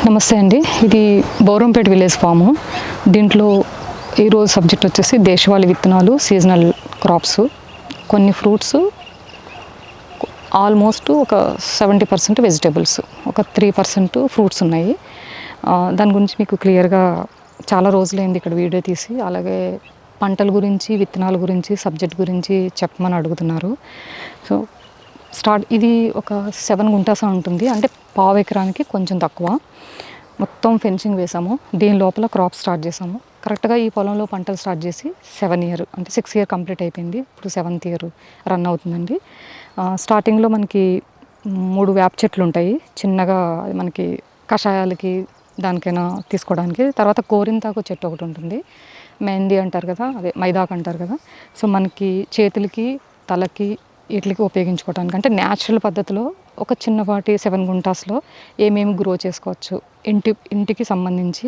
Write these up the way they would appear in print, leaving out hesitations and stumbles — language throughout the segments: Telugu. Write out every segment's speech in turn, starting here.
నమస్తే అండి. ఇది బోరంపేట విలేజ్ ఫాము. దీంట్లో ఈరోజు సబ్జెక్ట్ వచ్చేసి దేశవాళీ విత్తనాలు, సీజనల్ క్రాప్స్, కొన్ని ఫ్రూట్స్, ఆల్మోస్ట్ ఒక 70% వెజిటేబుల్స్, ఒక 3% ఫ్రూట్స్ ఉన్నాయి. దాని గురించి మీకు క్లియర్గా చాలా రోజులైంది ఇక్కడ వీడియో తీసి, అలాగే పంటల గురించి, విత్తనాల గురించి, సబ్జెక్ట్ గురించి చెప్పమని అడుగుతున్నారు. సో ఇది ఒక 7 గుంటాస ఉంటుంది, అంటే పావు ఎకరానికి కొంచెం తక్కువ. మొత్తం ఫెన్సింగ్ వేసాము. దీని లోపల క్రాప్ స్టార్ట్ చేసాము. కరెక్ట్గా ఈ పొలంలో పంటలు స్టార్ట్ చేసి 7 ఇయర్, అంటే 6 ఇయర్ కంప్లీట్ అయిపోయింది. ఇప్పుడు 7th ఇయర్ రన్ అవుతుందండి. స్టార్టింగ్లో మనకి 3 వేప చెట్లు ఉంటాయి చిన్నగా, మనకి కషాయాలకి దానికైనా తీసుకోవడానికి. తర్వాత కోరింతాకు చెట్టు ఒకటి ఉంటుంది, మెహందీ అంటారు కదా, అదే మైదాకు అంటారు కదా. సో మనకి చేతులకి, తలకి, వీటికి ఉపయోగించుకోవడానికి, అంటే న్యాచురల్ పద్ధతిలో ఒక చిన్నపాటి 7 గుంటాస్లో ఏమేమి గ్రో చేసుకోవచ్చు, ఇంటికి సంబంధించి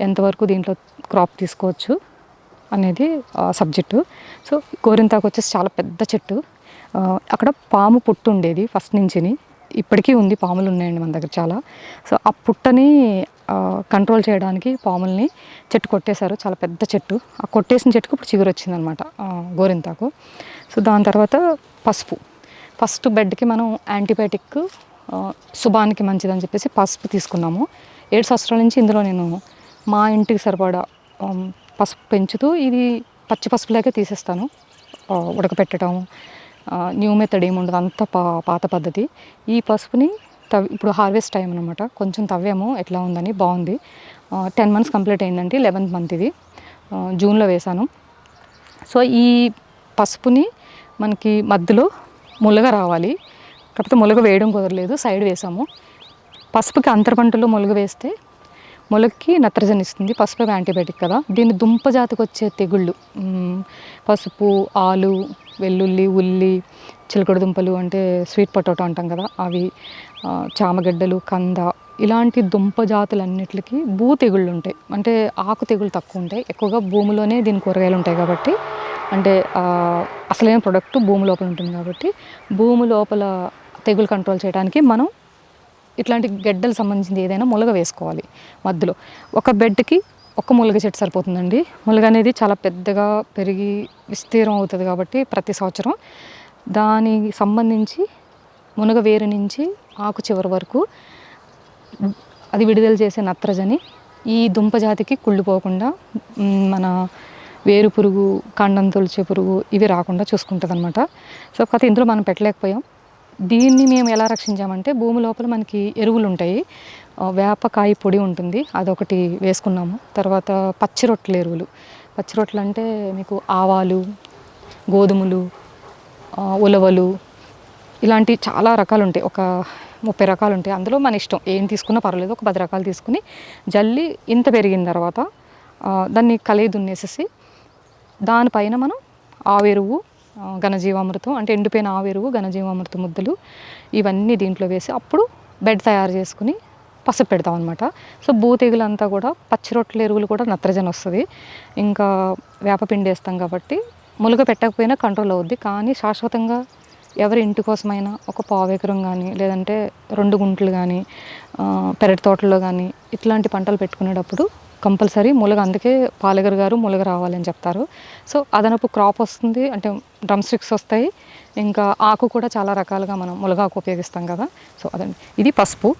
ఎంతవరకు దీంట్లో క్రాప్ తీసుకోవచ్చు అనేది సబ్జెక్టు. సో గోరింతాకు వచ్చేసి చాలా పెద్ద చెట్టు. అక్కడ పాము పుట్టు ఉండేది ఫస్ట్ నుంచి, ఇప్పటికీ ఉంది. పాములు ఉన్నాయండి మన దగ్గర చాలా. సో ఆ పుట్టని కంట్రోల్ చేయడానికి పాముల్ని చెట్టు కొట్టేశారు. చాలా పెద్ద చెట్టు. ఆ కొట్టేసిన చెట్టుకు ఇప్పుడు చిగురు వచ్చిందనమాట గోరింతాకు. సో దాని తర్వాత పసుపు. ఫస్ట్ బెడ్కి మనం యాంటీబయాటిక్, శుభానికి మంచిదని చెప్పేసి పసుపు తీసుకున్నాము. 7 సంవత్సరాల నుంచి ఇందులో నేను మా ఇంటికి సరిపడా పసుపు పెంచుతూ, ఇది పచ్చి పసుపులాగే తీసేస్తాను. ఉడకపెట్టడం, న్యూ మెథడ్ ఏమి ఉండదు, అంత పాత పద్ధతి. ఈ పసుపుని ఇప్పుడు హార్వెస్ట్ టైం అనమాట, కొంచెం తవ్వాము ఎట్లా ఉందని. బాగుంది. 10 months కంప్లీట్ అయిందండి. 11th month ఇది, జూన్లో వేసాను. సో ఈ పసుపుని మనకి మధ్యలో ములగ రావాలి, కాకపోతే ములగ వేయడం కుదరలేదు, సైడ్ వేసాము. పసుపుకి అంతర పంటలో ములగ వేస్తే మొలక్కి నత్రజని ఇస్తుంది. పసుపు యాంటీబయాటిక్ కదా. దీన్ని దుంప జాతికి వచ్చే తెగుళ్ళు, పసుపు, ఆలు, వెల్లుల్లి, ఉల్లి, చిలకడ దుంపలు అంటే స్వీట్ పొటాటో అంటాం కదా, అవి, చామగడ్డలు, కంద, ఇలాంటి దుంప జాతులన్నిటికీ భూ తెగుళ్ళు ఉంటాయి. అంటే ఆకు తెగుళ్ళు తక్కువ ఉంటాయి. ఎక్కువగా భూమిలోనే దీని కూరగాయలు ఉంటాయి కాబట్టి, అంటే అసలైన ప్రొడక్ట్ భూమి లోపల ఉంటుంది కాబట్టి, భూమి లోపల తెగులు కంట్రోల్ చేయడానికి మనం ఇట్లాంటి గడ్డలు సంబంధించింది ఏదైనా ములగ వేసుకోవాలి. మధ్యలో ఒక బెడ్కి ఒక ములగ చెట్టు సరిపోతుందండి. ములగ అనేది చాలా పెద్దగా పెరిగి విస్తీర్ణం అవుతుంది కాబట్టి ప్రతి సంవత్సరం దానికి సంబంధించి మునగ వేరు నుంచి ఆకు చివరి వరకు అది విడుదల చేసే నత్రజని ఈ దుంప జాతికి కుళ్ళిపోకుండా, మన వేరు పురుగు, కాండం తొలిచే పురుగు ఇవి రాకుండా చూసుకుంటుంది అనమాట. సో కాకపోతే ఇందులో మనం పెట్టలేకపోయాం. దీన్ని మేము ఎలా రక్షించామంటే, భూమి లోపల మనకి ఎరువులు ఉంటాయి, వేపకాయ పొడి ఉంటుంది, అదొకటి వేసుకున్నాము. తర్వాత పచ్చి రొట్టెల ఎరువులు. పచ్చి రొట్టెలు అంటే మీకు ఆవాలు, గోధుమలు, ఉలవలు, ఇలాంటి చాలా రకాలు ఉంటాయి. ఒక 30 రకాలు ఉంటాయి. అందులో మన ఇష్టం ఏం తీసుకున్నా పర్వాలేదు. ఒక 10 రకాలు తీసుకుని జల్లి ఇంత పెరిగిన తర్వాత దాన్ని కలిగి దున్నేసేసి, దానిపైన మనం ఆవెరువు, ఘనజీవామృతం, అంటే ఎండిపోయిన ఆవెరువు, ఘనజీవామృతం ముద్దలు, ఇవన్నీ దీంట్లో వేసి అప్పుడు బెడ్ తయారు చేసుకుని పసుపు పెడతాం అనమాట. సో భూతెగులంతా కూడా, పచ్చి రొట్టెల ఎరువులు కూడా నత్రజని వస్తుంది. ఇంకా వేపపిండి వేస్తాం కాబట్టి ములుగ పెట్టకపోయినా కంట్రోల్ అవుద్ది. కానీ శాశ్వతంగా ఎవరి ఇంటి కోసమైనా ఒక పావు ఎకరం కానీ, లేదంటే 2 గుంటలు కానీ, పెరటి తోటల్లో కానీ ఇట్లాంటి పంటలు పెట్టుకునేటప్పుడు కంపల్సరీ ములగ. అందుకే పాలెగర్ గారు ములగ రావాలని చెప్తారు. సో అదనపు క్రాప్ వస్తుంది, అంటే డ్రమ్ స్టిక్స్ వస్తాయి. ఇంకా ఆకు కూడా చాలా రకాలుగా మనం ములగాకు ఉపయోగిస్తాం కదా. సో అదండి, ఇది పసుపు.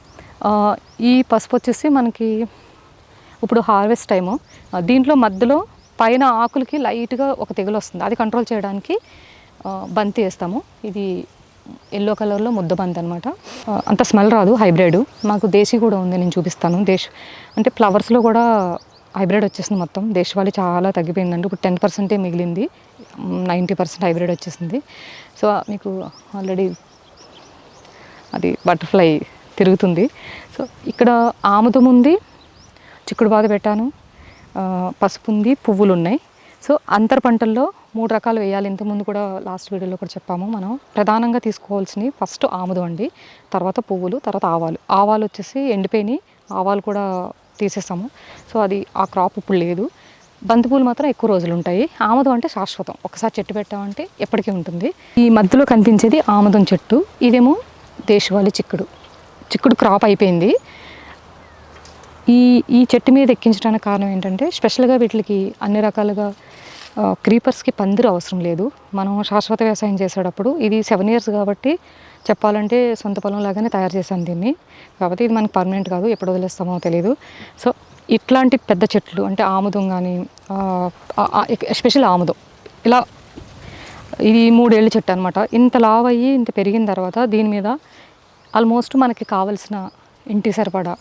ఈ పసుపు వచ్చేసి మనకి ఇప్పుడు హార్వెస్ట్ టైము. దీంట్లో మధ్యలో పైన ఆకులకి లైట్గా ఒక తెగులు వస్తుంది, అది కంట్రోల్ చేయడానికి బంతి వేస్తాము. ఇది ఎల్లో కలర్లో ముద్ద బంతి అనమాట. అంత స్మెల్ రాదు, హైబ్రిడ్. మాకు దేశీ కూడా ఉంది, నేను చూపిస్తాను. అంటే ఫ్లవర్స్లో కూడా హైబ్రిడ్ వచ్చేసింది మొత్తం. దేశవాళీ చాలా తగ్గిపోయిందండి. ఇప్పుడు 10% మిగిలింది, 90% హైబ్రిడ్ వచ్చేసింది. సో మీకు ఆల్రెడీ అది బటర్ఫ్లై తిరుగుతుంది. సో ఇక్కడ ఆముదం ఉంది, చిక్కుడు బాధ పెట్టాను, పసుపు ఉంది, పువ్వులు ఉన్నాయి. సో అంతర పంటల్లో 3 రకాలు వేయాలి. ఇంతకుముందు కూడా లాస్ట్ వీడియోలో కూడా చెప్పాము. మనం ప్రధానంగా తీసుకోవాల్సినవి ఫస్ట్ ఆముదం అండి, తర్వాత పువ్వులు, తర్వాత ఆవాలు. ఆవాలు వచ్చేసి ఎండిపోయినాయి, ఆవాలు కూడా తీసేసాము. సో అది ఆ క్రాప్ ఇప్పుడు లేదు. బంతిపూలు మాత్రం ఎక్కువ రోజులు ఉంటాయి. ఆముదం అంటే శాశ్వతం, ఒకసారి చెట్టు పెట్టామంటే ఎప్పటికీ ఉంటుంది. ఈ మధ్యలో కనిపించేది ఆముదం చెట్టు, ఇదేమో దేశవాళీ చిక్కుడు క్రాప్ అయిపోయింది. ఈ ఈ చెట్టు మీద ఎక్కించడానికి కారణం ఏంటంటే స్పెషల్గా వీటికి అన్ని రకాలుగా క్రీపర్స్కి పందిరు అవసరం లేదు. మనం శాశ్వత వ్యవసాయం చేసేటప్పుడు ఇది 7 ఇయర్స్ కాబట్టి చెప్పాలంటే సొంత పొలం లాగానే తయారు చేశాను దీన్ని. కాబట్టి ఇది మనకి పర్మనెంట్ కాదు, ఎప్పుడు వదిలేస్తామో తెలియదు. సో ఇట్లాంటి పెద్ద చెట్లు అంటే ఆముదం కానీ ఎస్పెషల్ ఆముదం ఇలా ఇది 3 ఏళ్ళ చెట్టు అనమాట. ఇంత లావ్ అయ్యి ఇంత పెరిగిన తర్వాత దీని మీద ఆల్మోస్ట్ మనకి కావాల్సిన ఇంటి సరిపడా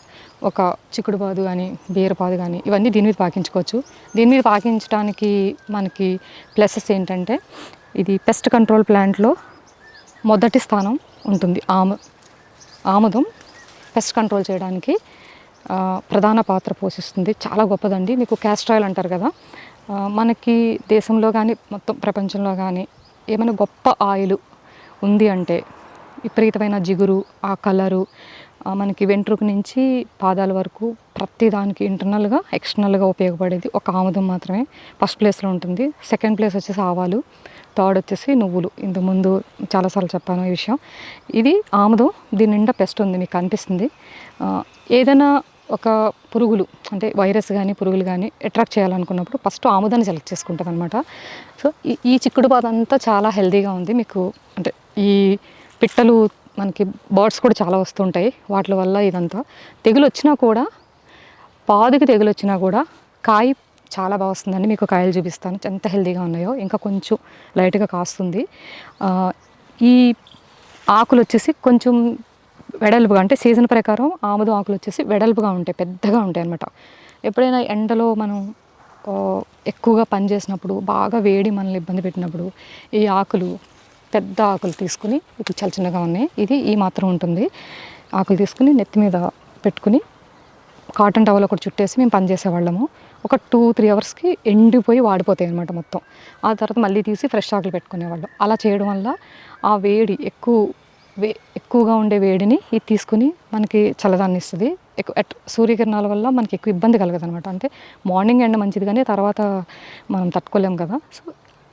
ఒక చిక్కుడుపాదు కానీ బీరపాదు కానీ ఇవన్నీ దీని మీద పాకించుకోవచ్చు. దీని మీద పాకించడానికి మనకి ప్లసెస్ ఏంటంటే ఇది పెస్ట్ కంట్రోల్ ప్లాంట్లో మొదటి స్థానం ఉంటుంది. ఆముదం పెస్ట్ కంట్రోల్ చేయడానికి ప్రధాన పాత్ర పోషిస్తుంది. చాలా గొప్పదండి. మీకు క్యాస్టర్ ఆయిల్ అంటారు కదా, మనకి దేశంలో కానీ మొత్తం ప్రపంచంలో కానీ ఏమైనా గొప్ప ఆయిల్ ఉంది అంటే విపరీతమైన జిగురు, ఆ కలరు, మనకి వెంట్రుక నుంచి పాదాల వరకు ప్రతిదానికి ఇంటర్నల్గా ఎక్స్టర్నల్గా ఉపయోగపడేది ఒక ఆముదం మాత్రమే ఫస్ట్ ప్లేస్లో ఉంటుంది. సెకండ్ ప్లేస్ వచ్చేసి ఆవాలు, థర్డ్ వచ్చేసి నువ్వులు. ఇంతకుముందు చాలాసార్లు చెప్పాను ఈ విషయం. ఇది ఆముదం, దీని నిండా పెస్ట్ ఉంది, మీకు కనిపిస్తుంది. ఏదైనా ఒక పురుగులు అంటే వైరస్ కానీ పురుగులు కానీ అట్రాక్ట్ చేయాలనుకున్నప్పుడు ఫస్ట్ ఆముదాన్ని సెలెక్ట్ చేసుకుంటాం అనమాట. సో ఈ చిక్కుడు పాదు అంతా చాలా హెల్తీగా ఉంది. మీకు అంటే ఈ పిట్టలు మనకి బర్డ్స్ కూడా చాలా వస్తుంటాయి, వాటి వల్ల ఇదంతా తెగులు వచ్చినా కూడా, పాదుకి తెగులు వచ్చినా కూడా కాయ చాలా బాగా వస్తుందండి. మీకు కాయలు చూపిస్తాను ఎంత హెల్తీగా ఉన్నాయో. ఇంకా కొంచెం లైట్గా కాస్తుంది. ఈ ఆకులు వచ్చేసి కొంచెం వెడల్పుగా అంటే సీజన్ ప్రకారం ఆముదం ఆకులు వచ్చేసి వెడల్పుగా ఉంటాయి, పెద్దగా ఉంటాయి అన్నమాట. ఎప్పుడైనా ఎండలో మనం ఎక్కువగా పని చేసినప్పుడు బాగా వేడి మనల్ని ఇబ్బంది పెట్టినప్పుడు ఈ ఆకులు పెద్ద ఆకులు తీసుకుని, ఇప్పుడు చాలా చిన్నగా ఉన్నాయి, ఇది ఈ మాత్రం ఉంటుంది, ఆకులు తీసుకుని నెత్తి మీద పెట్టుకుని కాటన్ టవల్ ఒకటి చుట్టేసి మేము పని చేసేవాళ్ళము. ఒక 2-3 అవర్స్కి ఎండిపోయి వాడిపోతాయి అనమాట మొత్తం. ఆ తర్వాత మళ్ళీ తీసి ఫ్రెష్ ఆకులు పెట్టుకునేవాళ్ళం. అలా చేయడం వల్ల ఆ వేడి ఎక్కువగా ఉండే వేడిని ఇది తీసుకుని మనకి చల్లదాన్ని ఇస్తుంది. సూర్యకిరణాల వల్ల మనకి ఎక్కువ ఇబ్బంది కలగదు అనమాట. అంటే మార్నింగ్ ఎండ మంచిది కానీ తర్వాత మనం తట్టుకోలేం కదా. సో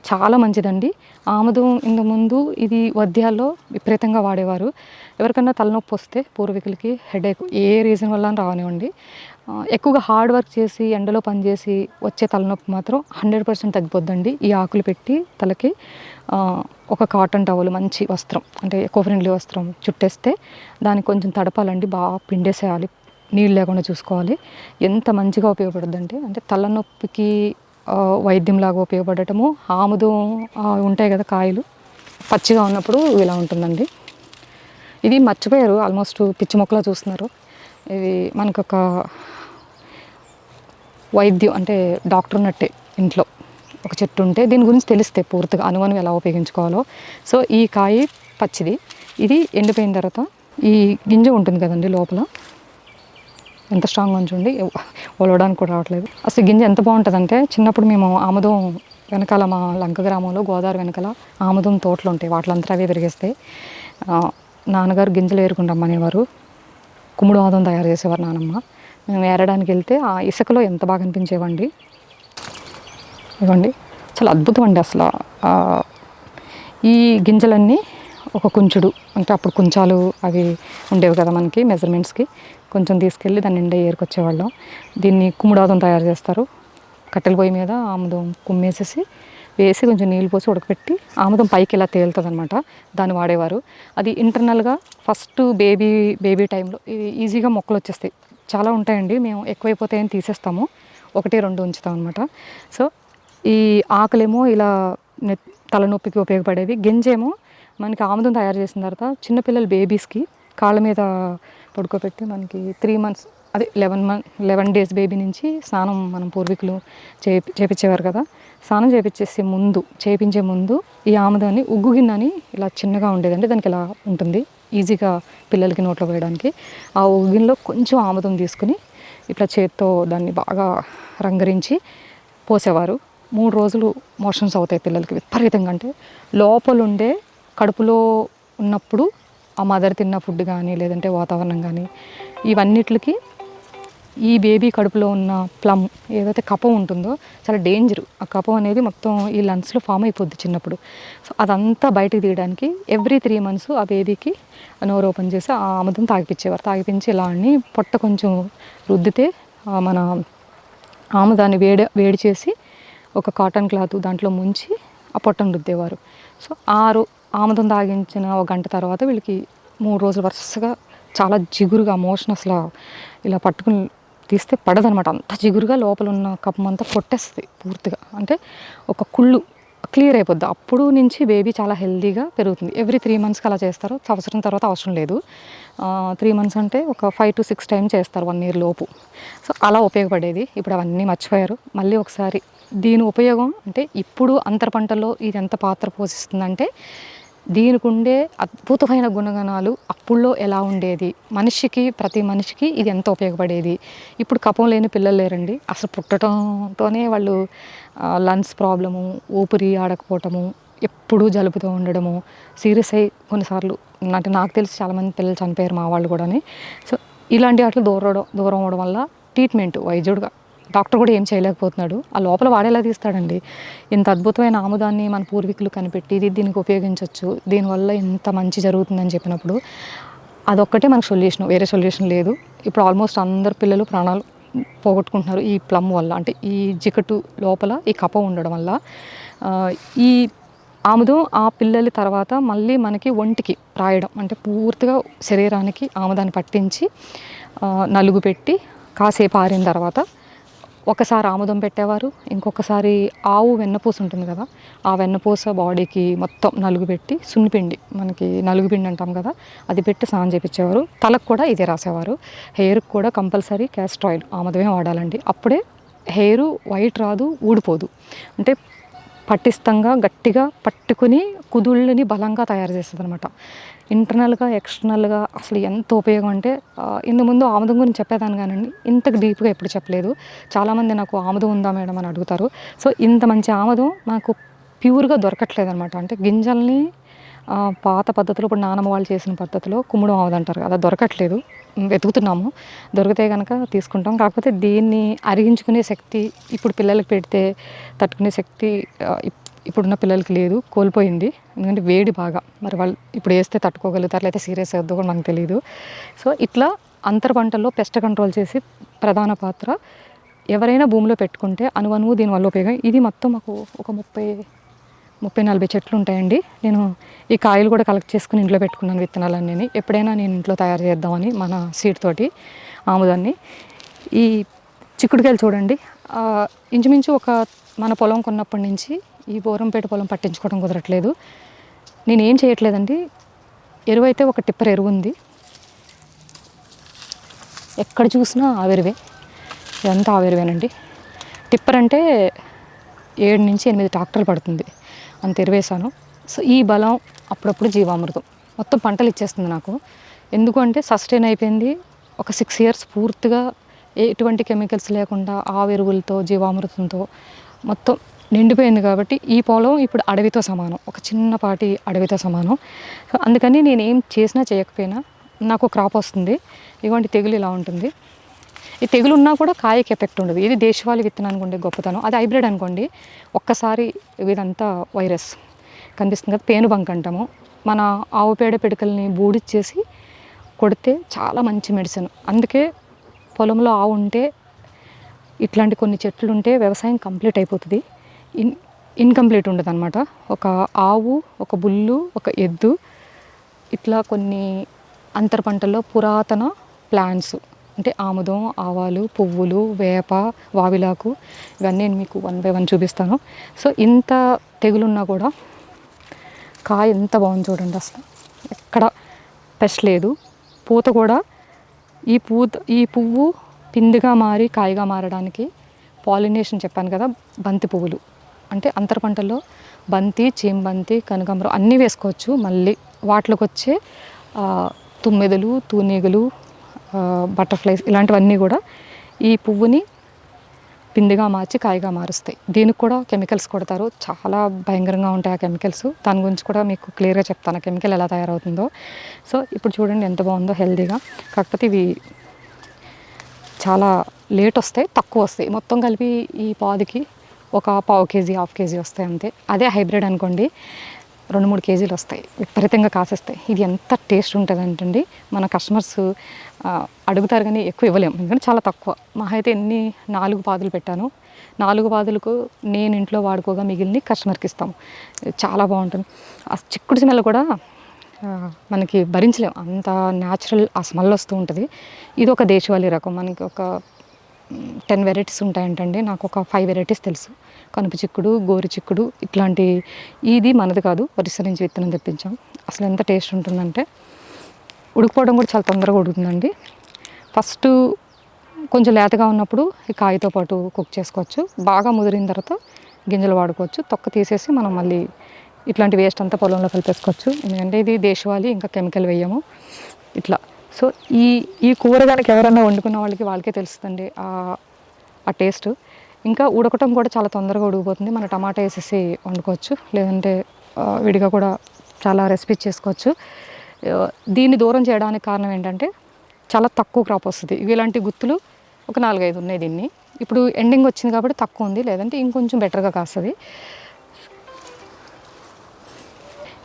చాలా మంచిదండి ఆముదం. ఇంతకు ముందు ఇది వద్యాల్లో విపరీతంగా వాడేవారు. ఎవరికన్నా తలనొప్పి వస్తే పూర్వీకులకి హెడేక్ ఏ రీజన్ వల్ల రానివ్వండి, ఎక్కువగా హార్డ్ వర్క్ చేసి ఎండలో పనిచేసి వచ్చే తలనొప్పి మాత్రం 100% తగ్గిపోద్దండి. ఈ ఆకులు పెట్టి తలకి ఒక కాటన్ టవల్ మంచి వస్త్రం అంటే ఎకో ఫ్రెండ్లీ వస్త్రం చుట్టేస్తే దానికి కొంచెం తడపాలండి, బాగా పిండేసేయాలి, నీళ్ళు లేకుండా చూసుకోవాలి. ఎంత మంచిగా ఉపయోగపడుద్దంటే అంటే తలనొప్పికి వైద్యంలాగా ఉపయోగపడటము. ఆముదం ఉంటాయి కదా కాయలు, పచ్చిగా ఉన్నప్పుడు ఇలా ఉంటుందండి. ఇది మర్చిపోయారు, ఆల్మోస్ట్ పిచ్చి మొక్కలా చూస్తున్నారు. ఇది మనకొక వైద్యం అంటే డాక్టర్ ఉన్నట్టే. ఇంట్లో ఒక చెట్టు ఉంటే దీని గురించి తెలిస్తే పూర్తిగా అనువనం ఎలా ఉపయోగించుకోవాలో. సో ఈ కాయ పచ్చిది, ఇది ఎండిపోయిన తర్వాత ఈ గింజ ఉంటుంది కదండి లోపల, ఎంత స్ట్రాంగ్గా ఉంచండి, ఒలవడానికి కూడా రావట్లేదు. అసలు గింజ ఎంత బాగుంటుందంటే, చిన్నప్పుడు మేము ఆముదం వెనకాల మా లంక గ్రామంలో గోదావరి వెనకాల ఆముదం తోటలు ఉంటాయి, వాటిలంతా అవే పెరిగేస్తాయి. నాన్నగారు గింజలు ఏరుకుంటామనేవారు, కుమ్ముడు ఆముదం తయారు చేసేవారు నానమ్మ. మేము ఏరడానికి వెళ్తే ఆ ఇసుకలో ఎంత బాగా అనిపించేవండి. ఇవ్వండి చాలా అద్భుతం అండి అసలు. ఈ గింజలన్నీ ఒక కుంచుడు అంటే అప్పుడు కుంచాలు అవి ఉండేవి కదా మనకి మెజర్మెంట్స్కి, కొంచెం తీసుకెళ్ళి దాన్ని నిండా ఏరుకొచ్చేవాళ్ళం. దీన్ని కుమ్ముడాదం తయారు చేస్తారు. కట్టెల పొయ్యి మీద ఆముదం కుమ్మేసేసి వేసి కొంచెం నీళ్ళు పోసి ఉడకపెట్టి ఆముదం పైకి ఇలా తేలుతుంది అనమాట, దాన్ని వాడేవారు. అది ఇంటర్నల్గా ఫస్ట్ బేబీ టైంలో ఇది ఈజీగా మొక్కలు వచ్చేస్తాయి, చాలా ఉంటాయండి. మేము ఎక్కువైపోతాయని తీసేస్తాము, 1-2 ఉంచుతాం అనమాట. సో ఈ ఆకులేమో ఇలా తలనొప్పికి ఉపయోగపడేవి, గింజేమో మనకి ఆముదం తయారు చేసిన తర్వాత చిన్నపిల్లల బేబీస్కి కాళ్ళ మీద పడుకోబెట్టి మనకి 3 months అదే 11 days బేబీ నుంచి స్నానం మనం పూర్వీకులు చేపించేవారు కదా. స్నానం చేయించే ముందు ఈ ఆముదాన్ని ఉగ్గు గిన్నెని ఇలా చిన్నగా ఉండేదండి, దానికి ఇలా ఉంటుంది ఈజీగా పిల్లలకి నోట్లో వేయడానికి. ఆ ఉగ్గు గిన్నెలో కొంచెం ఆముదం తీసుకుని ఇట్లా చేత్తో దాన్ని బాగా రంగరించి పోసేవారు. 3 రోజులు మోషన్స్ అవుతాయి పిల్లలకి విపరీతంగా. అంటే లోపలుండే కడుపులో ఉన్నప్పుడు ఆ మదర్ తిన్న ఫుడ్ కానీ లేదంటే వాతావరణం కానీ ఇవన్నిటికి ఈ బేబీ కడుపులో ఉన్న ప్లమ్ ఏదైతే కఫం ఉంటుందో చాలా డేంజరు. ఆ కఫం అనేది మొత్తం ఈ లంగ్స్లో ఫామ్ అయిపోద్ది చిన్నప్పుడు. సో అదంతా బయటకు తీయడానికి ఎవ్రీ 3 months ఆ బేబీకి నోరు ఓపెన్ చేసి ఆ ఆముదం తాగిపించేవారు. తాగిపించి ఇలా అని పొట్ట కొంచెం రుద్దితే మన ఆముదాన్ని వేడి చేసి ఒక కాటన్ క్లాత్ దాంట్లో ముంచి ఆ పొట్టను రుద్దేవారు. సో ఆముదం తాగించిన ఒక గంట తర్వాత వీళ్ళకి 3 రోజులు వరుసగా చాలా జిగురుగా మోషన్ అసలు ఇలా పట్టుకుని తీస్తే పడదనమాట. అంత జిగురుగా లోపల ఉన్న కఫం అంతా కొట్టేస్తుంది పూర్తిగా. అంటే ఒక కుళ్ళు క్లియర్ అయిపోద్ది. అప్పుడు నుంచి బేబీ చాలా హెల్తీగా పెరుగుతుంది. ఎవ్రీ 3 మంత్స్కి అలా చేస్తారు. సంవత్సరం తర్వాత అవసరం లేదు. 3 మంత్స్ అంటే ఒక 5 to 6 టైమ్స్ చేస్తారు 1 year లోపు. సో అలా ఉపయోగపడేది. ఇప్పుడు అవన్నీ మర్చిపోయారు. మళ్ళీ ఒకసారి దీని ఉపయోగం అంటే ఇప్పుడు అంతర పంటల్లో ఇది ఎంత పాత్ర పోషిస్తుందంటే, దీనికి ఉండే అద్భుతమైన గుణగణాలు అప్పుల్లో ఎలా ఉండేది, ప్రతి మనిషికి ఇది ఎంత ఉపయోగపడేది. ఇప్పుడు కఫం లేని పిల్లలు లేరండి. అసలు పుట్టడంతోనే వాళ్ళు లంగ్స్ ప్రాబ్లము, ఊపిరి ఆడకపోవటము, ఎప్పుడూ జలుబుతో ఉండడము, సీరియస్ అయ్యి కొన్నిసార్లు అంటే నాకు తెలిసి చాలామంది పిల్లలు చనిపోయారు మా వాళ్ళు కూడాని. సో ఇలాంటి వాటిలో దూరం అవ్వడం వల్ల ట్రీట్మెంట్ వైద్యుడుగా డాక్టర్ కూడా ఏం చేయలేకపోతున్నాడు. ఆ లోపల వాడేలా తీస్తాడండి. ఇంత అద్భుతమైన ఆముదాన్ని మన పూర్వీకులు కనిపెట్టి దీనికి ఉపయోగించవచ్చు, దీనివల్ల ఇంత మంచి జరుగుతుందని చెప్పినప్పుడు అదొక్కటే మనకు సొల్యూషన్, వేరే సొల్యూషన్ లేదు. ఇప్పుడు ఆల్మోస్ట్ అందరు పిల్లలు ప్రాణాలు పోగొట్టుకుంటున్నారు ఈ ప్లమ్ వల్ల. అంటే ఈ జికటు లోపల ఈ కఫం ఉండడం వల్ల. ఈ ఆముదం ఆ పిల్లల తర్వాత మళ్ళీ మనకి ఒంటికి రాయడం, అంటే పూర్తిగా శరీరానికి ఆముదాన్ని పట్టించి నలుగు పెట్టి కాసేపు ఆరిన తర్వాత ఒకసారి ఆముదం పెట్టేవారు. ఇంకొకసారి ఆవు వెన్నపూస ఉంటుంది కదా, ఆ వెన్నపూస బాడీకి మొత్తం నలుగు పెట్టి సున్నిపిండి, మనకి నలుగు పిండి అంటాం కదా, అది పెట్టి స్నానం చేయించేవారు. తలకు కూడా ఇదే రాసేవారు. హెయిర్కి కూడా కంపల్సరీ క్యాస్టర్ ఆయిల్ ఆముదమే వాడాలండి. అప్పుడే హెయిర్ వైట్ రాదు, ఊడిపోదు. అంటే పటిష్టంగా గట్టిగా పట్టుకుని కుదుళ్ళని బలంగా తయారు చేస్తుంది అనమాట. ఇంటర్నల్గా ఎక్స్టర్నల్గా అసలు ఎంత ఉపయోగం అంటే ఇంత ముందు ఆముదం గురించి చెప్పేదాన్ని కానండి, ఇంతకు డీప్గా ఎప్పుడు చెప్పలేదు. చాలామంది నాకు ఆముదం ఉందా మేడం అని అడుగుతారు. సో ఇంత మంచి ఆముదం నాకు ప్యూర్గా దొరకట్లేదు అనమాట. అంటే గింజల్ని పాత పద్ధతిలో, ఇప్పుడు నానమ్మ వాళ్ళు చేసిన పద్ధతిలో కుమ్ముడు ఆముదం అంటారు కదా, దొరకట్లేదు. వెతుకుతున్నాము. దొరికితే కనుక తీసుకుంటాం. కాకపోతే దీన్ని అరిగించుకునే శక్తి ఇప్పుడు పిల్లలకి పెడితే తట్టుకునే శక్తి ఇప్పుడున్న పిల్లలకి లేదు, కోల్పోయింది. ఎందుకంటే వేడి బాగా, మరి వాళ్ళు ఇప్పుడు వేస్తే తట్టుకోగలుగుతారు, లేకపోతే సీరియస్ అవుద్దో కూడా మనకు తెలియదు. సో ఇట్లా అంతర పంటల్లో పెస్ట్ కంట్రోల్ చేసి ప్రధాన పాత్ర ఎవరైనా భూమిలో పెట్టుకుంటే అనువనువు దీనివల్ల ఉపయోగం. ఇది మొత్తం మాకు ఒక 30-40 చెట్లు ఉంటాయండి. నేను ఈ కాయలు కూడా కలెక్ట్ చేసుకుని ఇంట్లో పెట్టుకున్నాను, విత్తనాలన్నీ. ఎప్పుడైనా నేను ఇంట్లో తయారు చేద్దామని మన సీడ్ తోటి ఆముదాన్ని. ఈ చిక్కుడుకాయలు చూడండి, ఇంచుమించు మన పొలం కొన్నప్పటి నుంచి ఈ బోరంపేట పొలం పట్టించుకోవడం కుదరట్లేదు. నేనేం చేయట్లేదండి, ఎరువు అయితే ఒక టిప్పర్ ఎరువు ఉంది, ఎక్కడ చూసినా ఆవిరివే, ఇదంతా ఆవిరివేనండి. టిప్పర్ అంటే 7-8 ట్రాక్టర్లు పడుతుంది, అంత ఎరువేసాను. సో ఈ బలం అప్పుడప్పుడు జీవామృతం మొత్తం పంటలు ఇచ్చేస్తుంది నాకు. ఎందుకు అంటే సస్టైన్ అయిపోయింది. ఒక 6 years పూర్తిగా ఎటువంటి కెమికల్స్ లేకుండా ఎరువులతో జీవామృతంతో మొత్తం నిండిపోయింది. కాబట్టి ఈ పొలం ఇప్పుడు అడవితో సమానం, ఒక చిన్నపాటి అడవితో సమానం. సో అందుకని నేను ఏం చేసినా చేయకపోయినా నాకు క్రాప్ వస్తుంది. ఇటువంటి తెగులు ఇలా ఉంటుంది. ఈ తెగులు ఉన్నా కూడా కాయకి ఎఫెక్ట్ ఉండదు. ఇది దేశవాళీ విత్తనానికి ఉండే గొప్పతనం. అది హైబ్రిడ్ అనుకోండి, ఒక్కసారి ఇదంతా వైరస్ కనిపిస్తుంది కదా, పేనుబంక అంటాము. మన ఆవు పేడ పిడకల్ని బూడిచ్చేసి కొడితే చాలా మంచి మెడిసిన్. అందుకే పొలంలో ఆవు ఉంటే, ఇట్లాంటి కొన్ని చెట్లు ఉంటే వ్యవసాయం కంప్లీట్ అయిపోతుంది. ఇన్కంప్లీట్ ఉండదు అనమాట. ఒక ఆవు, ఒక బుల్లు, ఒక ఎద్దు, ఇట్లా కొన్ని అంతర పంటల్లో పురాతన ప్లాంట్స్ అంటే ఆముదం, ఆవాలు, పువ్వులు, వేప, వావిలాకు, ఇవన్నీ నేను మీకు 1 by 1 చూపిస్తాను. సో ఇంత తెగులున్నా కూడా కాయ ఎంత బాగుంది చూడండి, అసలు ఎక్కడ పెస్ట్ లేదు. పూత కూడా ఈ పువ్వు పిందిగా మారి కాయగా మారడానికి పాలినేషన్ చెప్పాను కదా, బంతి పువ్వులు అంటే అంతర పంటల్లో బంతి, చీమబంతి, కనకాంబరం అన్నీ వేసుకోవచ్చు. మళ్ళీ వాటిలోకి వచ్చే తుమ్మెదలు, తూనీగలు, బటర్ఫ్లైస్ ఇలాంటివన్నీ కూడా ఈ పువ్వుని పిందిగా మార్చి కాయగా మారుస్తాయి. దీనికి కూడా కెమికల్స్ కొడతారు, చాలా భయంకరంగా ఉంటాయి ఆ కెమికల్స్. దాని గురించి కూడా మీకు క్లియర్గా చెప్తాను, ఆ కెమికల్ ఎలా తయారవుతుందో. సో ఇప్పుడు చూడండి ఎంత బాగుందో హెల్తీగా. కాకపోతే ఇవి చాలా లేట్ వస్తాయి, తక్కువ వస్తాయి. మొత్తం కలిపి ఈ పాదికి ఒక 1/4 kg, 1/2 kg వస్తాయి అంతే. అదే హైబ్రిడ్ అనుకోండి, 2-3 కేజీలు వస్తాయి, విపరీతంగా కాసేస్తాయి. ఇది ఎంత టేస్ట్ ఉంటుందంటండి, మన కస్టమర్స్ అడుగుతారు కానీ ఎక్కువ ఇవ్వలేము, ఎందుకంటే చాలా తక్కువ. మహా అయితే 4 పాదులు పెట్టాను, 4 పాదులకు నేను ఇంట్లో వాడుకోగా మిగిలిన కస్టమర్కి ఇస్తాము. చాలా బాగుంటుంది. ఆ చిక్కుడు స్మెల్ కూడా మనకి భరించలేం, అంత న్యాచురల్ ఆ స్మెల్ వస్తూ ఉంటుంది. ఇది ఒక దేశవాళీ రకం. మనకి ఒక 10 వెరైటీస్ ఉంటాయంటండి, నాకు ఒక 5 వెరైటీస్ తెలుసు. కనుపు చిక్కుడు, గోరు చిక్కుడు ఇట్లాంటి. ఇది మనది కాదు, ఒరిస్సా నుంచి విత్తనం తెప్పించాం. అసలు ఎంత టేస్ట్ ఉంటుందంటే, ఉడికిపోవడం కూడా చాలా తొందరగా ఉడుకుతుందండి. ఫస్ట్ కొంచెం లేతగా ఉన్నప్పుడు ఈ కాయతో పాటు కుక్ చేసుకోవచ్చు. బాగా ముదిరిన తర్వాత గింజలు వాడుకోవచ్చు. తొక్క తీసేసి మనం మళ్ళీ ఇట్లాంటి వేస్ట్ అంతా పొలంలో కలిపేసుకోవచ్చు. ఎందుకంటే ఇది దేశవాళీ, ఇంకా కెమికల్ వేయము ఇట్లా. సో ఈ కూర కనుక ఎవరైనా వండుకున్న వాళ్ళకే తెలుస్తుందండి ఆ టేస్ట్. ఇంకా ఉడకటం కూడా చాలా తొందరగా ఉడికిపోతుంది. మన టమాటా వేసేసి వండుకోవచ్చు, లేదంటే విడిగా కూడా చాలా రెసిపీస్ చేసుకోవచ్చు. దీన్ని దూరం చేయడానికి కారణం ఏంటంటే, చాలా తక్కువ క్రాప్ వస్తుంది. ఇలాంటి గుత్తులు ఒక 4-5 ఉన్నాయి దీన్ని. ఇప్పుడు ఎండింగ్ వచ్చింది కాబట్టి తక్కువ ఉంది, లేదంటే ఇంకొంచెం బెటర్గా కాస్తుంది.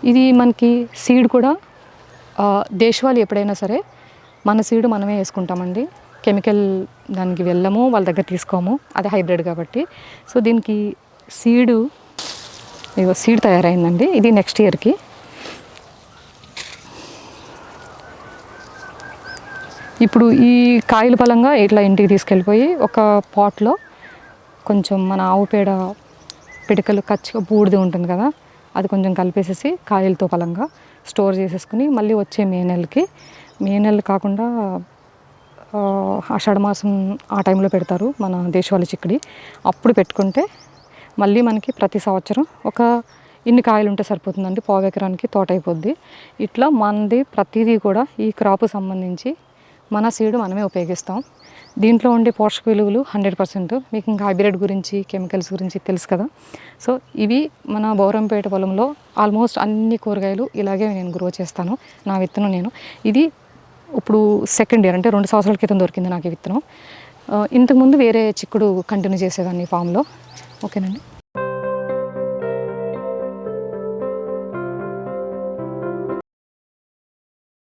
ఇది మనకి సీడ్ కూడా దేశవాళీ ఎప్పుడైనా సరే మన సీడ్ మనమే వేసుకుంటామండి. కెమికల్ దానికి వెళ్ళము, వాళ్ళ దగ్గర తీసుకోము, అది హైబ్రిడ్ కాబట్టి. సో దీనికి సీడ్ తయారైందండి. ఇది నెక్స్ట్ ఇయర్కి. ఇప్పుడు ఈ కాయల పలంగా ఇట్లా ఇంటికి తీసుకెళ్ళిపోయి ఒక పాట్లో కొంచెం మన ఆవు పేడ పిడకలు కచ్చిగా బూడిది ఉంటుంది కదా, అది కొంచెం కలిపేసేసి కాయలతో పలంగా స్టోర్ చేసేసుకుని మళ్ళీ వచ్చే మే నెలలు కాకుండా ఆషాఢ మాసం ఆ టైంలో పెడతారు మన దేశవాళీ చిక్కుడి. అప్పుడు పెట్టుకుంటే మళ్ళీ మనకి ప్రతి సంవత్సరం ఒక ఇన్ని కాయలు ఉంటే సరిపోతుందండి, 1/4 ఎకరానికి తోట అయిపోద్ది. ఇట్లా మనది ప్రతిదీ కూడా ఈ క్రాప్ సంబంధించి మన సీడ్ మనమే ఉపయోగిస్తాం. దీంట్లో ఉండే పోషక విలువలు 100%. మీకు ఇంకా హైబ్రిడ్ గురించి, కెమికల్స్ గురించి తెలుసు కదా. సో ఇవి మన బౌరంపేట పొలంలో ఆల్మోస్ట్ అన్ని కూరగాయలు ఇలాగే నేను గ్రో చేస్తాను. నా విత్తనం ఇది ఇప్పుడు సెకండ్ ఇయర్, అంటే 2 సంవత్సరాల క్రితం దొరికింది నాకు ఈ విత్తనం. ఇంతకుముందు వేరే చిక్కుడు కంటిన్యూ చేసేదాన్ని ఫామ్లో. ఓకేనండి.